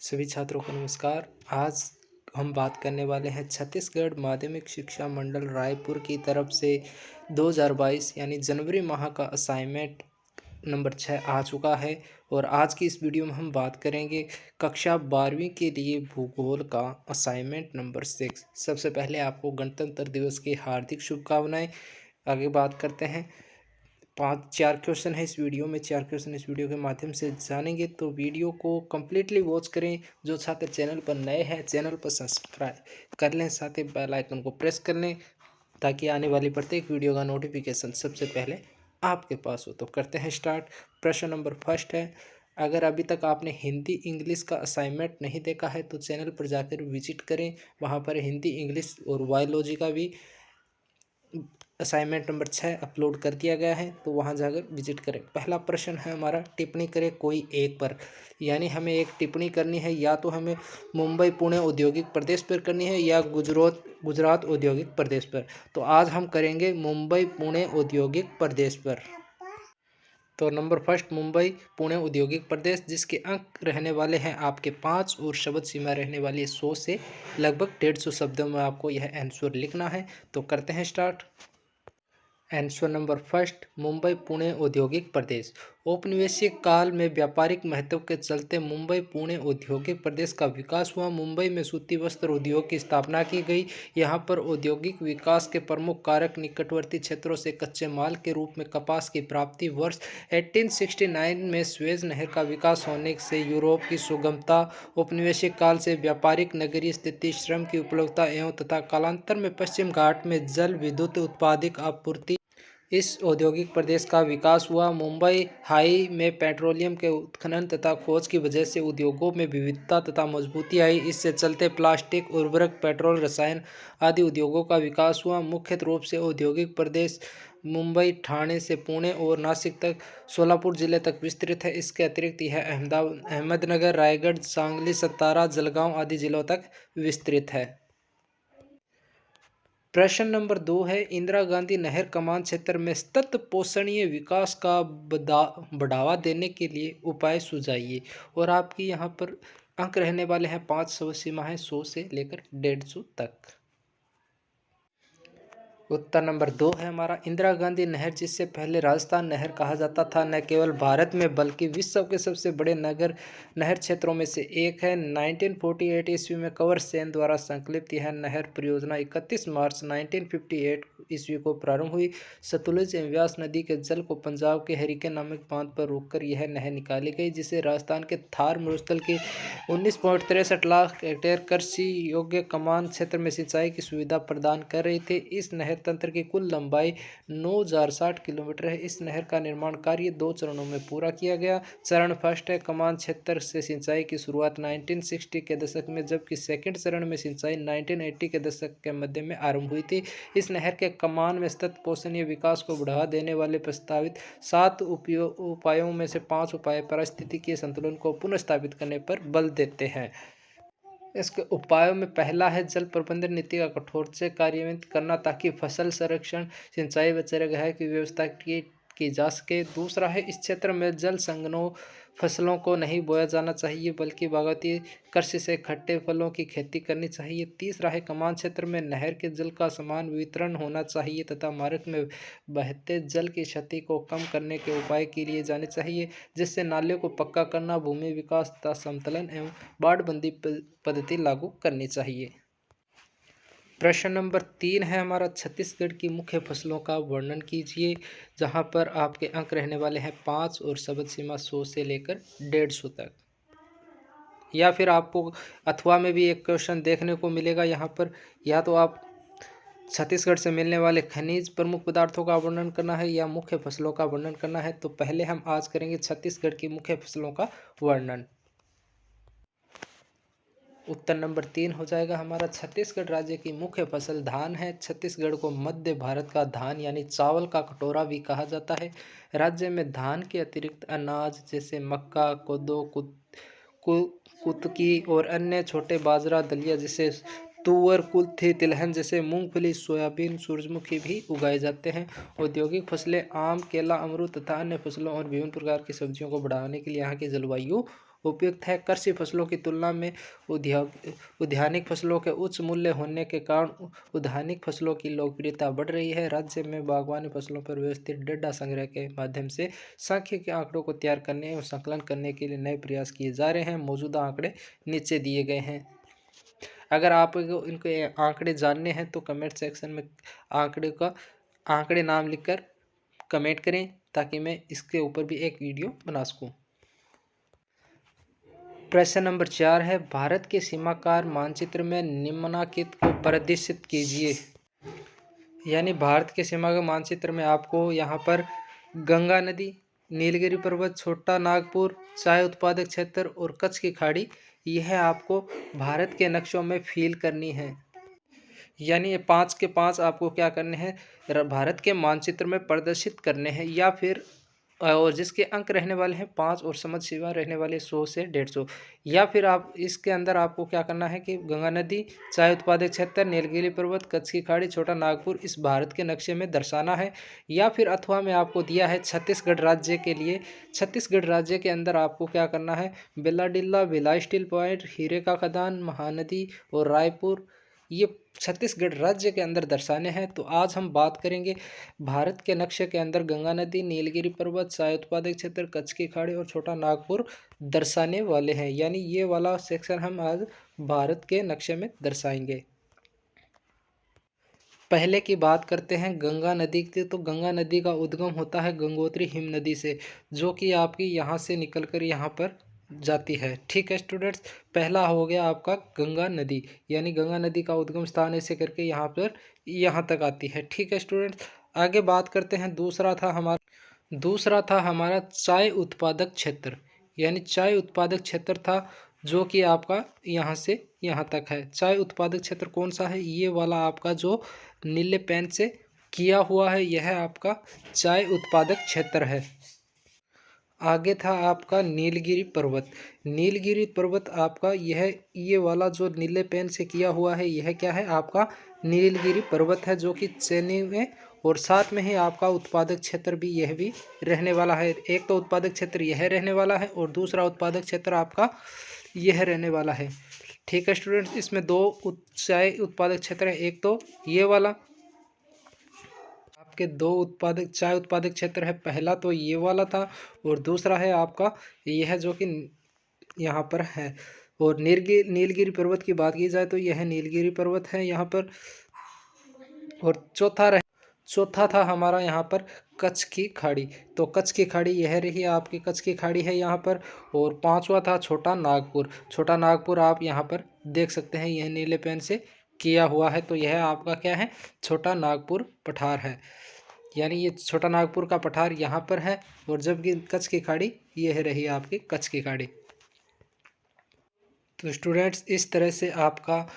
सभी छात्रों को नमस्कार। आज हम बात करने वाले हैं छत्तीसगढ़ माध्यमिक शिक्षा मंडल रायपुर की तरफ से 2022 यानी जनवरी माह का असाइनमेंट नंबर 6 आ चुका है। और आज की इस वीडियो में हम बात करेंगे कक्षा 12वीं के लिए भूगोल का असाइनमेंट नंबर 6। सबसे पहले आपको गणतंत्र दिवस की हार्दिक शुभकामनाएं। आगे बात करते हैं। 4 क्वेश्चन है इस वीडियो में, 4 क्वेश्चन इस वीडियो के माध्यम से जानेंगे, तो वीडियो को कम्प्लीटली वॉच करें। जो छात्र चैनल पर नए हैं चैनल पर सब्सक्राइब कर लें, साथ ही बेल आइकन को प्रेस कर लें ताकि आने वाली प्रत्येक वीडियो का नोटिफिकेशन सबसे पहले आपके पास हो। तो करते हैं स्टार्ट। प्रश्न नंबर फर्स्ट है, अगर अभी तक आपने हिंदी इंग्लिश का असाइनमेंट नहीं देखा है तो चैनल पर जाकर विजिट करें। वहाँ पर हिंदी इंग्लिश और बायोलॉजी का भी असाइनमेंट नंबर 6 अपलोड कर दिया गया है, तो वहाँ जाकर विजिट करें। पहला प्रश्न है हमारा, टिप्पणी करें कोई एक पर। यानी हमें एक टिप्पणी करनी है, या तो हमें मुंबई पुणे औद्योगिक प्रदेश पर करनी है या गुजरात औद्योगिक प्रदेश पर। तो आज हम करेंगे मुंबई पुणे औद्योगिक प्रदेश पर। तो नंबर फर्स्ट, मुंबई पुणे औद्योगिक प्रदेश, जिसके अंक रहने वाले हैं आपके 5 और शब्द सीमा रहने वाली है 100 से लगभग 150 शब्दों में आपको यह आंसर लिखना है। तो करते हैं start. Answer number first, Mumbai Pune औद्योगिक प्रदेश। औपनिवेशिक काल में व्यापारिक महत्व के चलते मुंबई पुणे औद्योगिक प्रदेश का विकास हुआ। मुंबई में सूती वस्त्र उद्योग की स्थापना की गई। यहाँ पर औद्योगिक विकास के प्रमुख कारक निकटवर्ती क्षेत्रों से कच्चे माल के रूप में कपास की प्राप्ति, वर्ष 1869 में स्वेज नहर का विकास होने से यूरोप की सुगमता, औपनिवेशिक काल से व्यापारिक नगरीय स्थिति, श्रम की उपलब्धता एवं तथा कालांतर में पश्चिम घाट में जल विद्युत उत्पादित आपूर्ति, इस औद्योगिक प्रदेश का विकास हुआ। मुंबई हाई में पेट्रोलियम के उत्खनन तथा खोज की वजह से उद्योगों में विविधता तथा मजबूती आई। इससे चलते प्लास्टिक, उर्वरक, पेट्रोल, रसायन आदि उद्योगों का विकास हुआ। मुख्य रूप से औद्योगिक प्रदेश मुंबई, ठाणे से पुणे और नासिक तक, सोलापुर जिले तक विस्तृत है। इसके अतिरिक्त यह अहमदनगर, रायगढ़, सांगली, सतारा, जलगांव आदि जिलों तक विस्तृत है। प्रश्न नंबर 2 है, इंदिरा गांधी नहर कमान क्षेत्र में सतत पोषणीय विकास का बढ़ावा देने के लिए उपाय सुझाइए। और आपकी यहाँ पर अंक रहने वाले हैं 5 सौ, सीमा है 100 से लेकर 150 तक। उत्तर नंबर 2 है हमारा, इंदिरा गांधी नहर, जिससे पहले राजस्थान नहर कहा जाता था, न केवल भारत में बल्कि विश्व के सबसे बड़े नहर क्षेत्रों में से एक है। 1948 ईस्वी में कंवर सेन द्वारा संकल्पित यह नहर परियोजना 31 मार्च 1958 ईस्वी को प्रारंभ हुई। सतलुज एवं व्यास नदी के जल को पंजाब के हरिकेन नामक बांध पर रोककर यह नहर निकाली गई, जिसे राजस्थान के थार मरुस्थल की 19.63 लाख हेक्टेयर कृषि योग्य कमान क्षेत्र में सिंचाई की सुविधा प्रदान कर रही थी। इस नहर तंत्र की कुल लंबाई 9060 किलोमीटर है। इस नहर का निर्माण कार्य 2 चरणों में पूरा किया गया। चरण फर्स्ट है, कमान क्षेत्र से सिंचाई की शुरुआत 1960 के दशक में, जबकि सेकंड चरण में सिंचाई 1980 के दशक के मध्य में आरंभ हुई थी। इस नहर के कमान में सतत पोषणीय विकास को बढ़ावा देने वाले प्रस्तावित 7 उपायों में से 5 उपाय पारिस्थितिकीय संतुलन को पुनर्स्थापित करने पर बल देते हैं। इसके उपायों में पहला है जल प्रबंधन नीति का कठोर से कार्यान्वित करना, ताकि फसल संरक्षण, सिंचाई व चारागाह की व्यवस्था की जा सके। दूसरा है, इस क्षेत्र में जल संघनों फसलों को नहीं बोया जाना चाहिए, बल्कि बागायती कृषि से खट्टे फलों की खेती करनी चाहिए। तीसरा है, कमान क्षेत्र में नहर के जल का समान वितरण होना चाहिए तथा मार्ग में बहते जल की क्षति को कम करने के उपाय किए जाने चाहिए, जिससे नालियों को पक्का करना, भूमि विकास तथा समतलन एवं बाढ़बंदी पद्धति लागू करनी चाहिए। प्रश्न नंबर 3 है हमारा, छत्तीसगढ़ की मुख्य फसलों का वर्णन कीजिए। जहां पर आपके अंक रहने वाले हैं 5 और शब्द सीमा 100 से लेकर 150 तक। या फिर आपको अथवा में भी एक क्वेश्चन देखने को मिलेगा यहाँ पर, या तो आप छत्तीसगढ़ से मिलने वाले खनिज प्रमुख पदार्थों का वर्णन करना है या मुख्य फसलों का वर्णन करना है। तो पहले हम आज करेंगे छत्तीसगढ़ की मुख्य फसलों का वर्णन। उत्तर नंबर 3 हो जाएगा हमारा, छत्तीसगढ़ राज्य की मुख्य फसल धान है। छत्तीसगढ़ को मध्य भारत का धान यानी चावल का कटोरा भी कहा जाता है। राज्य में धान के अतिरिक्त अनाज जैसे मक्का, कोदो, कुतकी और अन्य छोटे बाजरा, दलिया जैसे तुअर, कुल्थी, तिलहन जैसे मूंगफली, सोयाबीन, सूरजमुखी भी उगाए जाते हैं। औद्योगिक फसलें आम, केला, अमरूद तथा अन्य फसलों और विभिन्न प्रकार की सब्जियों को बढ़ाने के लिए यहाँ की जलवायु उपयुक्त है। कृषि फसलों की तुलना में उद्यानिक फसलों के उच्च मूल्य होने के कारण उद्यानिक फसलों की लोकप्रियता बढ़ रही है। राज्य में बागवानी फसलों पर व्यवस्थित डेटा संग्रह के माध्यम से सांख्यिकीय आंकड़ों को तैयार करने और संकलन करने के लिए नए प्रयास किए जा रहे हैं। मौजूदा आंकड़े नीचे दिए गए हैं। अगर आपको इनके आंकड़े जानने हैं तो कमेंट सेक्शन में आंकड़े नाम लिखकर कमेंट करें, ताकि मैं इसके ऊपर भी एक वीडियो बना सकूं। प्रश्न नंबर 4 है, भारत के सीमाकार मानचित्र में निम्नलिखित को प्रदर्शित कीजिए। यानी भारत के सीमा के मानचित्र में आपको यहाँ पर गंगा नदी, नीलगिरी पर्वत, छोटा नागपुर, चाय उत्पादक क्षेत्र और कच्छ की खाड़ी, यह आपको भारत के नक्शों में फिल करनी है। यानी ये 5 के 5 आपको क्या करने हैं, भारत के मानचित्र में प्रदर्शित करने हैं। या फिर और जिसके अंक रहने वाले हैं 5 और समझ सीमा रहने वाले 100 से 150। या फिर आप इसके अंदर आपको क्या करना है कि गंगा नदी, चाय उत्पादक क्षेत्र, नीलगिरी पर्वत, कच्छ की खाड़ी, छोटा नागपुर इस भारत के नक्शे में दर्शाना है। या फिर अथवा में आपको दिया है छत्तीसगढ़ राज्य के लिए, छत्तीसगढ़ राज्य के अंदर आपको क्या करना है, बेलाडिल्ला, भिलाई स्टील प्लांट, हीरे का खदान, महानदी और रायपुर, ये छत्तीसगढ़ राज्य के अंदर दर्शाने हैं। तो आज हम बात करेंगे भारत के नक्शे के अंदर गंगा नदी, नीलगिरी पर्वत, चाय उत्पादक क्षेत्र, कच्छ की खाड़ी और छोटा नागपुर दर्शाने वाले हैं। यानी ये वाला सेक्शन हम आज भारत के नक्शे में दर्शाएंगे। पहले की बात करते हैं गंगा नदी की। तो गंगा नदी का उद्गम होता है गंगोत्री हिम नदी से, जो कि आपकी यहाँ से निकलकर यहाँ पर जाती है। ठीक है स्टूडेंट्स, पहला हो गया आपका गंगा नदी, यानी गंगा नदी का उद्गम स्थान ऐसे करके यहाँ पर यहाँ तक आती है। ठीक है स्टूडेंट्स, आगे बात करते हैं। दूसरा था हमारा चाय उत्पादक क्षेत्र, यानी चाय उत्पादक क्षेत्र था जो कि आपका यहाँ से यहाँ तक है। चाय उत्पादक क्षेत्र कौन सा है, ये वाला आपका जो नीले पेन से किया हुआ है, यह आपका चाय उत्पादक क्षेत्र है। आगे था आपका नीलगिरी पर्वत। नीलगिरी पर्वत आपका ये वाला जो नीले पेन से किया हुआ है, यह क्या है, आपका नीलगिरी पर्वत है, जो कि चेन्नई में, और साथ में ही आपका उत्पादक क्षेत्र भी यह भी रहने वाला है। एक तो उत्पादक क्षेत्र यह रहने वाला है और दूसरा उत्पादक क्षेत्र आपका यह रहने वाला है। ठीक है स्टूडेंट्स, इसमें दो चाय उत्पादक क्षेत्र है, एक तो ये वाला आपके चाय उत्पादक क्षेत्र है। पहला तो ये वाला था और दूसरा है आपका यह जो कि यहाँ पर है। और नीलगिरी पर्वत की बात की जाए तो यह नीलगिरी पर्वत है यहाँ पर। और चौथा था हमारा यहाँ पर कच्छ की खाड़ी। तो कच्छ की खाड़ी यह रही आपकी, कच्छ की खाड़ी है यहाँ पर। और पांचवा था छोटा नागपुर। छोटा नागपुर आप यहाँ पर देख सकते हैं, यह नीले पेन से किया हुआ है। तो यह आपका क्या है, छोटा नागपुर पठार है। यानी ये छोटा नागपुर का पठार यहाँ पर है, और जबकि कच्छ की खाड़ी यह रही आपकी कच्छ की खाड़ी। तो स्टूडेंट्स, इस तरह से आपका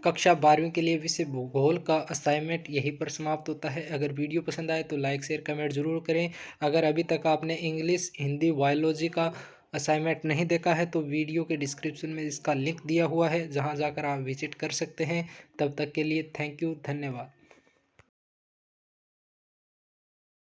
कक्षा 12वीं के लिए विषय भूगोल का असाइनमेंट यहीं पर समाप्त होता है। अगर वीडियो पसंद आए तो लाइक शेयर कमेंट जरूर करें। अगर अभी तक आपने इंग्लिश, हिंदी, बायोलॉजी का असाइनमेंट नहीं देखा है तो वीडियो के डिस्क्रिप्शन में इसका लिंक दिया हुआ है, जहां जाकर आप विजिट कर सकते हैं। तब तक के लिए थैंक यू, धन्यवाद।